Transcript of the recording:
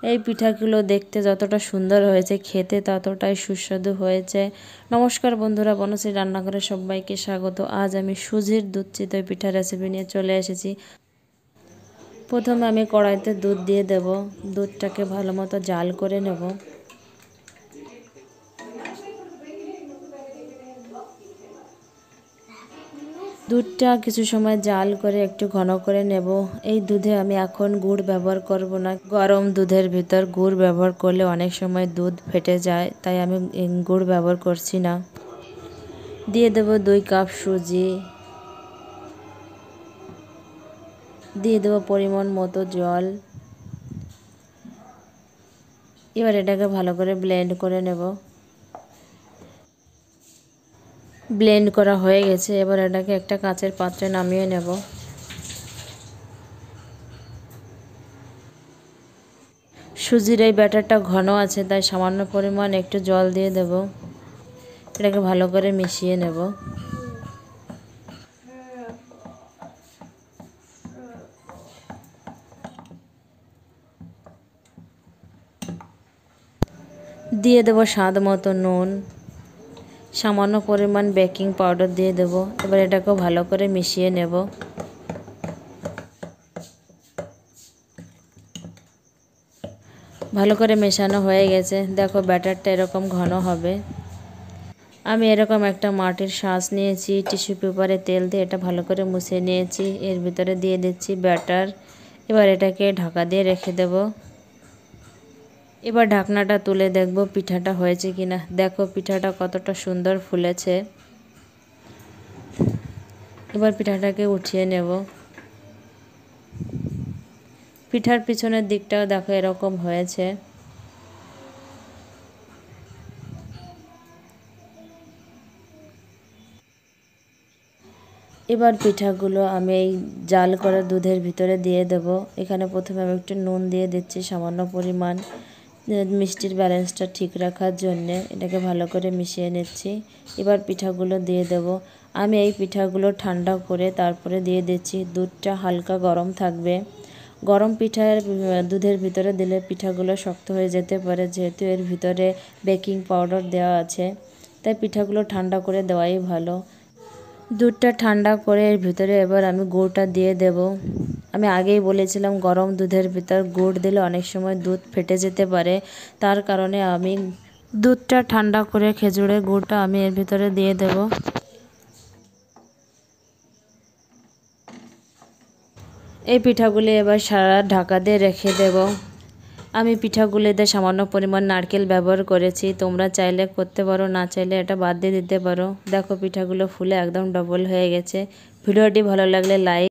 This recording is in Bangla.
এই পিঠাগুলো দেখতে যতটা সুন্দর হয়েছে খেতে ততটাই সুস্বাদু হয়েছে। নমস্কার বন্ধুরা, বনশ্রী রান্নাঘরে সবাইকে স্বাগত। আজ আমি সুজির দুধ চিতই পিঠা রেসিপি নিয়ে চলে এসেছি। প্রথমে আমি কড়াইতে দুধ দিয়ে দেব। দুধটাকে ভালো মতো জাল করে নেব। দুধটা কিছু সময় জাল করে একটু ঘন করে নেব। এই দুধে আমি এখন গুড় ব্যবহার করব না। গরম দুধের ভিতর গুড় ব্যবহার করলে অনেক সময় দুধ ফেটে যায়, তাই আমি গুড় ব্যবহার করছি না। দিয়ে দেব 2 কাপ সুজি, দিয়ে দেব পরিমাণ মতো জল। এবার এটাকে ভালো করে ব্লেন্ড করে নেব। ব্লেন্ড করা হয়ে গেছে, এবার এটাকে একটা কাঁচের পাত্রে নামিয়ে নেব। সুজির এই ব্যাটারটা ঘন আছে, তাই সামান্য পরিমাণ একটু জল দিয়ে দেব। এটাকে ভালো করে মিশিয়ে নেব। দিয়ে দেব স্বাদ মতো নুন, সামান্য পরিমাণ বেকিং পাউডার দিয়ে দেব। এবার এটাকে ভালো করে মিশিয়ে নেব। ভালো করে মেশানো হয়ে গেছে। দেখো ব্যাটারটা এরকম ঘন হবে। আমি এরকম একটা মাটির শাঁস নিয়েছি, টিস্যু পেপারে তেল দিয়ে এটা ভালো করে মুছে নিয়েছি। এর ভিতরে দিয়ে দিচ্ছি ব্যাটার। এবার এটাকে ঢাকা দিয়ে রেখে দেব। এবার ঢাকনাটা তুলে দেখব পিঠাটা হয়েছে কিনা। দেখো পিঠাটা কতটা সুন্দর ফুলেছে। এবার পিঠাটাকে উঠিয়ে নেব। পিঠার পিছনের দিকটাও দেখো এরকম হয়েছে। এবার পিঠাগুলো আমি এই জাল করা দুধের ভিতরে দিয়ে দেব। এখানে প্রথমে আমি একটু নুন দিয়ে দিচ্ছি সামান্য পরিমাণ, মিষ্টির ব্যালেন্সটা ঠিক রাখার জন্যে। এটাকে ভালো করে মিশিয়ে নিচ্ছি। এবার পিঠাগুলো দিয়ে দেব। আমি এই পিঠাগুলো ঠান্ডা করে তারপরে দিয়ে দিচ্ছি। দুধটা হালকা গরম থাকবে। গরম পিঠার দুধের ভিতরে দিলে পিঠাগুলো শক্ত হয়ে যেতে পারে, যেহেতু এর ভিতরে বেকিং পাউডার দেওয়া আছে, তাই পিঠাগুলো ঠান্ডা করে দেওয়াই ভালো। দুধটা ঠান্ডা করে এর ভিতরে এবার আমি গুড়টা দিয়ে দেব। আমি আগেই বলেছিলাম গরম দুধের ভিতর গুড় দিলে অনেক সময় দুধ ফেটে যেতে পারে, তার কারণে আমি দুধটা ঠান্ডা করে খেজুরের গুড়টা আমি এর ভিতরে দিয়ে দেব। এই পিঠাগুলি এবার সারা ঢাকা দিয়ে রেখে দেব। আমি পিঠাগুলিতে সামান্য পরিমাণ নারকেল ব্যবহার করেছি। তোমরা চাইলে করতে পারো, না চাইলে এটা বাদ দিয়ে দিতে পারো। দেখো পিঠাগুলো ফুলে একদম ডবল হয়ে গেছে। ভিডিওটি ভালো লাগলে লাইক